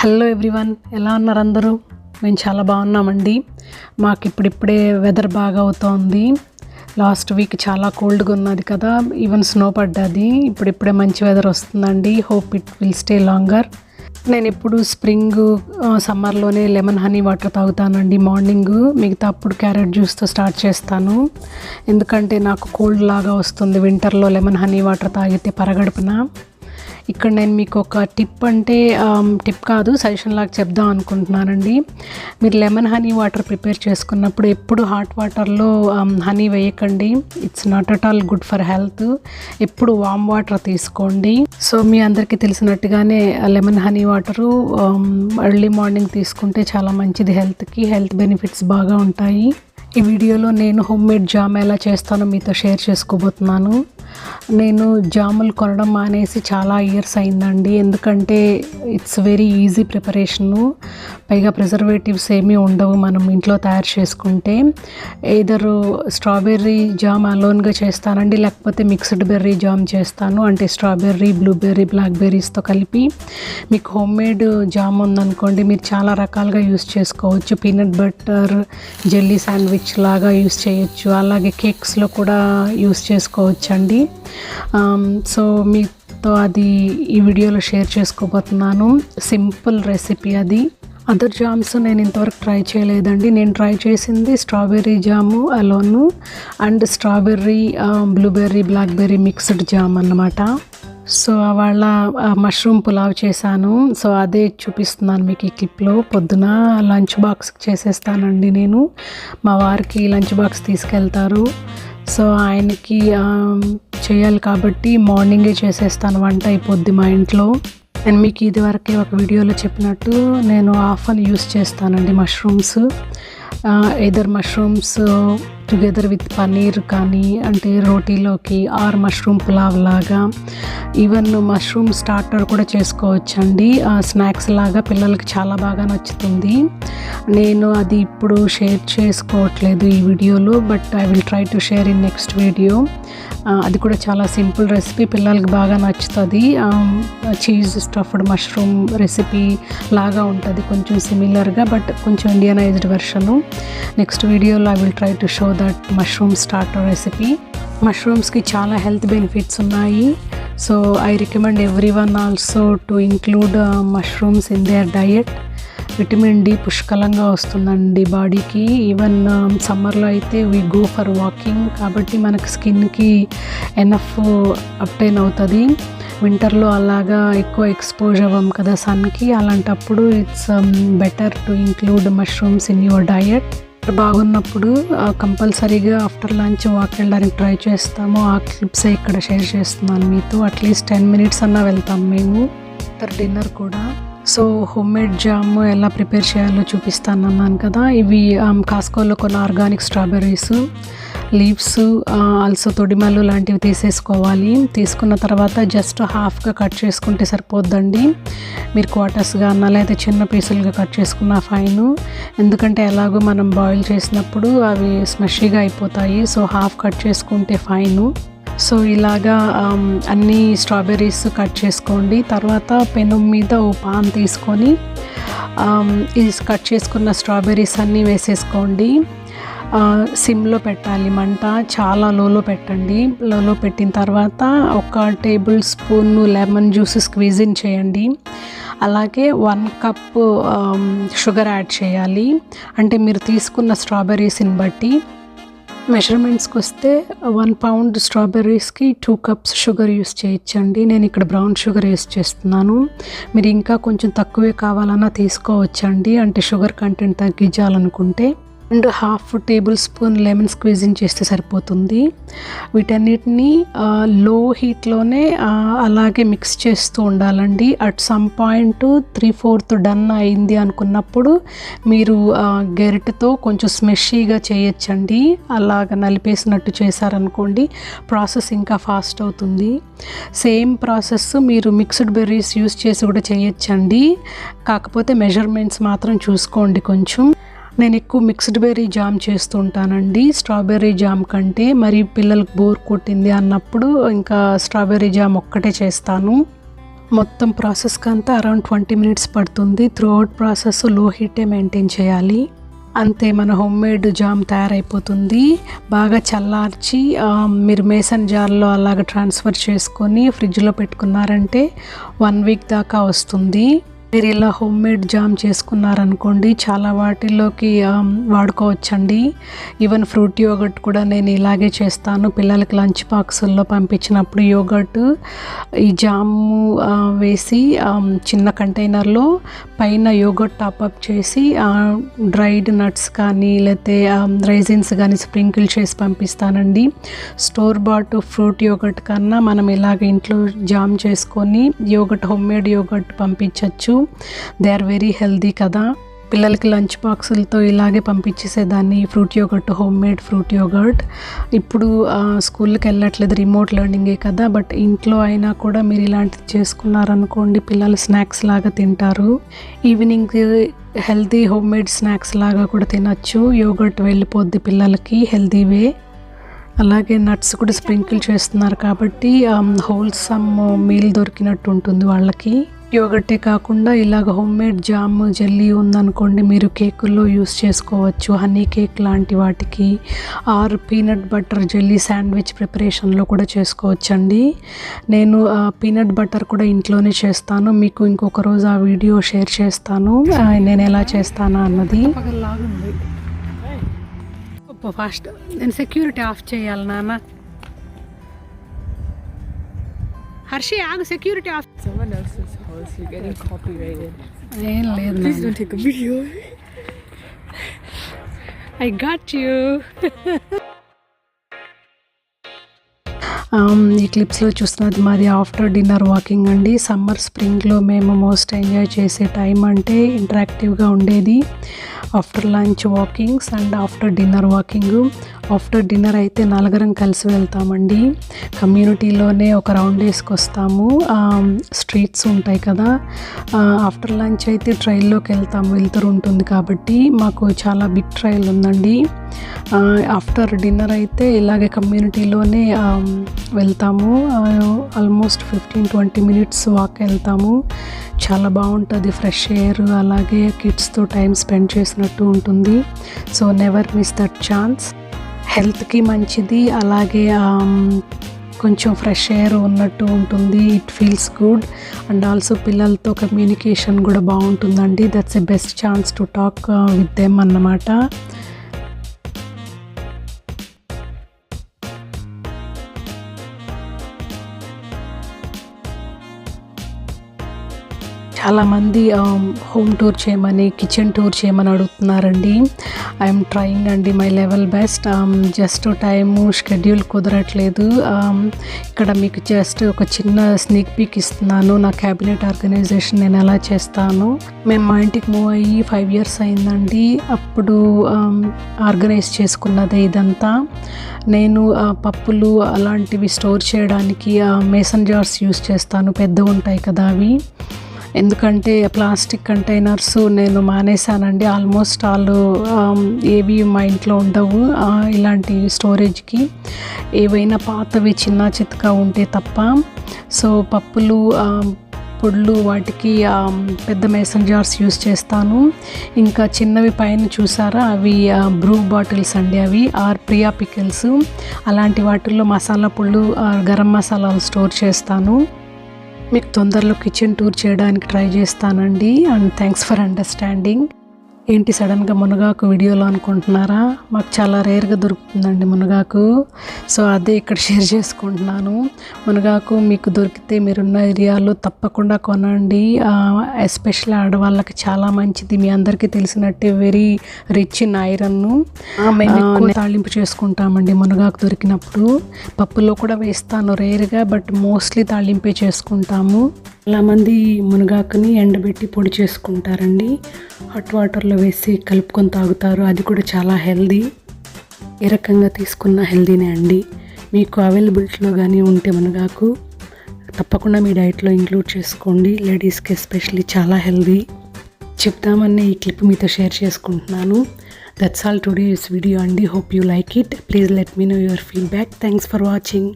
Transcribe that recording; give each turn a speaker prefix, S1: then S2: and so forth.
S1: Hello everyone, ఎలా ఉన్నారు అందరూ? మేము చాలా బాగున్నామండి. మాకు ఇప్పుడిప్పుడే వెదర్ బాగా అవుతోంది. లాస్ట్ వీక్ చాలా కోల్డ్గా ఉన్నది కదా, ఈవెన్ స్నో పడ్డది. ఇప్పుడిప్పుడే మంచి వెదర్ వస్తుందండి. Hope it will stay longer. నేను ఎప్పుడు స్ప్రింగ్ సమ్మర్లోనే లెమన్ హనీ వాటర్ తాగుతానండి మార్నింగ్. మిగతా అప్పుడు క్యారెట్ జ్యూస్తో స్టార్ట్ చేస్తాను. ఎందుకంటే నాకు కోల్డ్ లాగా వస్తుంది వింటర్లో లెమన్ హనీ వాటర్ తాగితే పరగడుపున. ఇక్కడ నేను మీకు ఒక టిప్ కాదు, సజెషన్ లాగా చెప్దాం అనుకుంటున్నానండి. మీరు లెమన్ హనీ వాటర్ ప్రిపేర్ చేసుకున్నప్పుడు ఎప్పుడు హాట్ వాటర్లో హనీ వేయకండి. It's not at all good for health. ఎప్పుడు వామ్ వాటర్ తీసుకోండి. సో మీ అందరికీ తెలిసినట్టుగానే lemon honey water early morning తీసుకుంటే చాలా మంచిది హెల్త్కి. హెల్త్ బెనిఫిట్స్ బాగా ఉంటాయి. ఈ వీడియోలో నేను హోమ్ మేడ్ జామ్ ఎలా చేస్తానో మీతో షేర్ చేసుకోబోతున్నాను. నేను జాములు కొనడం మానేసి చాలా ఇయర్స్ అయిందండి. ఎందుకంటే ఇట్స్ వెరీ ఈజీ ప్రిపరేషను. పైగా ప్రిజర్వేటివ్స్ ఏమీ ఉండవు మనం ఇంట్లో తయారు చేసుకుంటే. ఏదర్ స్ట్రాబెర్రీ జామ్ అలోన్గా చేస్తానండి, లేకపోతే మిక్స్డ్ బెర్రీ జామ్ చేస్తాను. అంటే స్ట్రాబెర్రీ, బ్లూబెర్రీ, బ్లాక్బెర్రీస్తో కలిపి. మీకు హోమ్ మేడ్ జామ్ ఉందనుకోండి, మీరు చాలా రకాలుగా యూస్ చేసుకోవచ్చు. పీనట్ బటర్ జెల్లీ శాండ్విచ్ లాగా యూస్ చేయొచ్చు. అలాగే కేక్స్లో కూడా యూస్ చేసుకోవచ్చు అండి. సో మీతో అది ఈ వీడియోలో షేర్ చేసుకోబోతున్నాను. సింపుల్ రెసిపీ అది. అదర్ జామ్స్ నేను ఇంతవరకు ట్రై చేయలేదండి. నేను ట్రై చేసింది strawberry jam alone and strawberry, blueberry, blackberry mixed jam అన్నమాట. సో వాళ్ళ మష్రూమ్ పులావ్ చేశాను. సో అదే చూపిస్తున్నాను మీకు ఈ క్లిప్లో. పొద్దున లంచ్ బాక్స్కి చేసేస్తానండి నేను. మా వారికి లంచ్ బాక్స్ తీసుకెళ్తారు. సో ఆయనకి చేయాలి కాబట్టి మార్నింగే చేసేస్తాను, వంట అయిపోద్ది మా ఇంట్లో. నేను మీకు ఇదివరకే ఒక వీడియోలో చెప్పినట్టు నేను ఆఫ్ని యూస్ చేస్తానండి mushrooms. Either mushrooms together with paneer కానీ, అంటే రోటీలోకి, ఆర్ మష్రూమ్ పులావ్ లాగా. ఈవెన్ మష్రూమ్ స్టార్టర్ కూడా చేసుకోవచ్చండి. స్నాక్స్ లాగా పిల్లలకి చాలా బాగా నచ్చుతుంది. నేను అది ఇప్పుడు షేర్ చేసుకోవట్లేదు ఈ వీడియోలో, but I will try to share in next video. అది కూడా చాలా సింపుల్ రెసిపీ, పిల్లలకి బాగా నచ్చుతుంది. చీజ్ స్టఫ్డ్ మష్రూమ్ రెసిపీ లాగా ఉంటుంది, కొంచెం సిమిలర్గా, బట్ కొంచెం ఇండియనైజ్డ్ వెర్షను. నెక్స్ట్ వీడియోలో I will try to show that mushroom starter recipe. మష్రూమ్స్కి చాలా హెల్త్ బెనిఫిట్స్ ఉన్నాయి. So I recommend everyone also to include mushrooms in their diet. Vitamin D పుష్కలంగా వస్తుందండి బాడీకి. ఈవెన్ సమ్మర్లో అయితే వీ గో ఫర్ వాకింగ్, కాబట్టి మనకు స్కిన్కి ఎనఫ్ అప్టైన్ అవుతుంది. వింటర్లో అలాగా ఎక్కువ ఎక్స్పోజ్ అవ్వం కదా సన్కి. అలాంటప్పుడు it's better to include mushrooms in your diet. బాగున్నప్పుడు కంపల్సరీగా ఆఫ్టర్ లంచ్ వాక్ వెళ్ళడానికి ట్రై చేస్తాము. ఆ క్లిప్సే ఇక్కడ షేర్ చేస్తున్నాను మీతో. అట్లీస్ట్ 10 minutes అన్నా వెళ్తాం మేము ఆఫ్టర్ డిన్నర్ కూడా. సో హోమ్ మేడ్ జామ్ ఎలా ప్రిపేర్ చేయాలో చూపిస్తాను అన్నాను కదా. ఇవి కాస్కోలో కొన్ని ఆర్గానిక్ స్ట్రాబెర్రీస్, లీవ్స్, ఆల్సో తొడిమలు లాంటివి తీసేసుకోవాలి. తీసుకున్న తర్వాత జస్ట్ హాఫ్గా కట్ చేసుకుంటే సరిపోద్దండి. మీరు క్వార్టర్స్గా అన్నా లేదా చిన్న పీసులుగా కట్ చేసుకున్న ఫైన్. ఎందుకంటే ఎలాగో మనం బాయిల్ చేసినప్పుడు అవి స్మషీగా అయిపోతాయి. సో హాఫ్ కట్ చేసుకుంటే ఫైను. సో ఇలాగా అన్ని స్ట్రాబెర్రీస్ కట్ చేసుకోండి. తర్వాత పెనం మీద ఓ పాన్ తీసుకొని ఈ కట్ చేసుకున్న స్ట్రాబెర్రీస్ అన్నీ వేసేసుకోండి. సిమ్లో పెట్టాలి మంట, చాలా లోలో పెట్టండి. లోలో పెట్టిన తర్వాత 1 table spoon lemon juice squeeze in చేయండి. అలాగే 1 cup షుగర్ యాడ్ చేయాలి. అంటే మీరు తీసుకున్న స్ట్రాబెర్రీస్ని బట్టి. మెజర్మెంట్స్కి వస్తే 1 pound స్ట్రాబెర్రీస్కి 2 cups షుగర్ యూస్ చేయొచ్చండి. నేను ఇక్కడ బ్రౌన్ షుగర్ యూస్ చేస్తున్నాను. మీరు ఇంకా కొంచెం తక్కువే కావాలన్నా తీసుకోవచ్చండి, అంటే షుగర్ కంటెంట్ తగ్గించాలనుకుంటే. And 1/2 tablespoon lemon squeezing చేస్తే సరిపోతుంది. వీటన్నిటిని లో హీట్లోనే అలాగే మిక్స్ చేస్తూ ఉండాలండి. అట్ సమ్ పాయింట్ 3/4 డన్ అయింది అనుకున్నప్పుడు మీరు గెరిటతో కొంచెం స్మెషీగా చేయొచ్చండి. అలాగ నలిపేసినట్టు చేశారనుకోండి, ప్రాసెస్ ఇంకా ఫాస్ట్ అవుతుంది. సేమ్ ప్రాసెస్ మీరు మిక్స్డ్ బెర్రీస్ యూస్ చేసి కూడా చేయొచ్చండి. కాకపోతే మెజర్మెంట్స్ మాత్రం చూసుకోండి కొంచెం. నేను ఎక్కువ మిక్స్డ్ బెర్రీ జామ్ చేస్తుంటానండి స్ట్రాబెర్రీ జామ్ కంటే. మరి పిల్లలకు బోర్ కొట్టింది అన్నప్పుడు ఇంకా స్ట్రాబెర్రీ జామ్ ఒక్కటే చేస్తాను. మొత్తం ప్రాసెస్కి అంతా అరౌండ్ 20 minutes పడుతుంది. త్రూ అవుట్ ప్రాసెస్ లో హీటే మెయింటైన్ చేయాలి. అంతే మన హోమ్ మేడ్ జామ్ తయారైపోతుంది. బాగా చల్లార్చి మీరు మేసన్ జార్లో అలాగ ట్రాన్స్ఫర్ చేసుకొని ఫ్రిడ్జ్లో పెట్టుకున్నారంటే 1 week దాకా వస్తుంది. మీరు ఇలా హోమ్ మేడ్ జామ్ చేసుకున్నారనుకోండి చాలా వాటిల్లోకి వాడుకోవచ్చండి. ఈవెన్ ఫ్రూట్ యోగర్ట్ కూడా నేను ఇలాగే చేస్తాను. పిల్లలకి లంచ్ బాక్సుల్లో పంపించినప్పుడు యోగర్ట్ ఈ జాము వేసి చిన్న కంటైనర్లో పైన యోగర్ట్ టాపప్ చేసి డ్రైడ్ నట్స్ కానీ లేకపోతే రైజిన్స్ కానీ స్ప్రింకిల్ చేసి పంపిస్తానండి. స్టోర్ బాట్ ఫ్రూట్ యోగర్ట్ కన్నా మనం ఇలాగ ఇంట్లో జామ్ చేసుకొని యోగర్ట్ హోమ్ మేడ్ యోగర్ట్ పంపించవచ్చు. దే ఆర్ వెరీ హెల్దీ కదా. పిల్లలకి లంచ్ బాక్సులతో ఇలాగే పంపించేసేదాన్ని fruit yoghurt, homemade fruit yoghurt. ఇప్పుడు స్కూల్కి వెళ్ళట్లేదు, రిమోట్ లెర్నింగే కదా, బట్ ఇంట్లో అయినా కూడా మీరు ఇలాంటిది చేసుకున్నారనుకోండి పిల్లలు స్నాక్స్ లాగా తింటారు. Evening healthy home made snacks లాగా కూడా తినచ్చు. యోగర్ట్ వెళ్ళిపోద్ది పిల్లలకి హెల్తీ వే. అలాగే నట్స్ కూడా స్ప్రింకిల్ చేస్తున్నారు కాబట్టి హోల్సమ్ మీల్ దొరికినట్టు ఉంటుంది వాళ్ళకి. యోగర్టే కాకుండా ఇలాగ హోమ్ మేడ్ జామ్ జెల్లీ ఉందనుకోండి మీరు కేకుల్లో యూస్ చేసుకోవచ్చు. హనీ కేక్ లాంటి వాటికి or peanut butter jelly sandwich ప్రిపరేషన్లో కూడా చేసుకోవచ్చండి. నేను పీనట్ బటర్ కూడా ఇంట్లోనే చేస్తాను. మీకు ఇంకొక రోజు ఆ వీడియో షేర్ చేస్తాను నేను ఎలా చేస్తాను అన్నది. ఫాస్ట్ నేను సెక్యూరిటీ ఆఫ్ చేయాలి నాన్న. హర్షి ఆగు, security of.
S2: Someone else's house, you're getting copyrighted.
S1: ఏం లేదు,
S2: Please don't take a video.
S1: I got you. ఈ క్లిప్స్లో చూస్తున్నది మాది ఆఫ్టర్ డిన్నర్ వాకింగ్ అండి. సమ్మర్ స్ప్రింగ్లో మేము మోస్ట్ ఎంజాయ్ చేసే టైం అంటే ఇంటరాక్టివ్గా ఉండేది after lunch walkings and after dinner walking. After dinner అయితే నలుగురం కలిసి వెళ్తామండి. కమ్యూనిటీలోనే ఒక రౌండ్ వేసుకొస్తాము. స్ట్రీట్స్ ఉంటాయి కదా. ఆఫ్టర్ లంచ్ అయితే ట్రైల్లోకి వెళ్తాము, వెళ్తురు ఉంటుంది కాబట్టి మాకు చాలా బిగ్ ట్రైల్ ఉందండి. ఆఫ్టర్ డిన్నర్ అయితే ఇలాగే కమ్యూనిటీలోనే వెళ్తాము. ఆల్మోస్ట్ 15-20 minutes వాక్ వెళ్తాము. చాలా బాగుంటుంది, ఫ్రెష్ ఎయిర్, అలాగే కిడ్స్తో టైం స్పెండ్ చేసినట్టు ఉంటుంది. So never miss that chance. హెల్త్కి మంచిది, అలాగే కొంచెం ఫ్రెష్ ఎయిర్ ఉన్నట్టు ఉంటుంది. It feels good and also పిల్లలతో కమ్యూనికేషన్ కూడా బాగుంటుందండి. That's a best chance to talk with them అన్నమాట. చాలామంది హోమ్ టూర్ చేయమని, కిచెన్ టూర్ చేయమని అడుగుతున్నారండి. ఐఎమ్ ట్రయింగ్ అండి my level best. Just time schedule కుదరట్లేదు. ఇక్కడ మీకు జస్ట్ ఒక చిన్న స్నీక్ పీక్ ఇస్తున్నాను నా క్యాబినెట్ ఆర్గనైజేషన్ నేను ఎలా చేస్తాను. మేము మా ఇంటికి మూవ్ అయ్యి 5 years అయిందండి. అప్పుడు ఆర్గనైజ్ చేసుకున్నదే ఇదంతా. నేను పప్పులు అలాంటివి స్టోర్ చేయడానికి మేసన్ జార్స్ యూస్ చేస్తాను, పెద్దవి ఉంటాయి కదా అవి. ఎందుకంటే ప్లాస్టిక్ కంటైనర్స్ నేను మానేశానండి. ఆల్మోస్ట్ ఆల్ ఏవి మా ఇంట్లో ఉండవు ఇలాంటి స్టోరేజ్కి. ఏవైనా పాతవి చిన్న చితక ఉంటే తప్ప. సో పప్పులు, పొడులు వాటికి పెద్ద మేసన్ జార్స్ యూస్ చేస్తాను. ఇంకా చిన్నవి పైన చూసారా అవి బ్రూ బాటిల్స్ అండి, అవి ఆర్ ప్రియా పికిల్స్. అలాంటి వాటిల్లో మసాలా పొళ్ళు, గరం మసాలాలు స్టోర్ చేస్తాను. మీకు తొందరలో కిచెన్ టూర్ చేయడానికి ట్రై చేస్తానండి. And thanks for understanding. ఏంటి సడన్గా మునగాకు వీడియోలో అనుకుంటున్నారా? మాకు చాలా రేర్గా దొరుకుతుందండి మునగాకు. సో అదే ఇక్కడ షేర్ చేసుకుంటున్నాను. మునగాకు మీకు దొరికితే మీరున్న ఏరియాలో తప్పకుండా కొనండి. ఎస్పెషల్లీ ఆడవాళ్ళకి చాలా మంచిది. మీ అందరికీ తెలిసినట్టే వెరీ రిచ్ ఇన్ ఐరన్. మేము తాళింపు చేసుకుంటామండి మునగాకు దొరికినప్పుడు. పప్పులో కూడా వేస్తాను రేర్గా, బట్ మోస్ట్లీ తాళింపే చేసుకుంటాము. చాలామంది మునగాకుని ఎండబెట్టి పొడి చేసుకుంటారండి, హాట్ వాటర్లో వేసి కలుపుకొని తాగుతారు. అది కూడా చాలా హెల్దీ. ఏ రకంగా తీసుకున్న హెల్దీనే అండి. మీకు అవైలబిలిటీలో కానీ ఉంటే మునగాకు తప్పకుండా మీ డైట్లో ఇంక్లూడ్ చేసుకోండి. లేడీస్కి ఎస్పెషల్లీ చాలా హెల్దీ. చెప్తామని ఈ క్లిప్ మీతో షేర్ చేసుకుంటున్నాను. దట్స్ ఆల్ టుడేస్ వీడియో అండి. Hope you like it. Please let me know your feedback. Thanks for watching.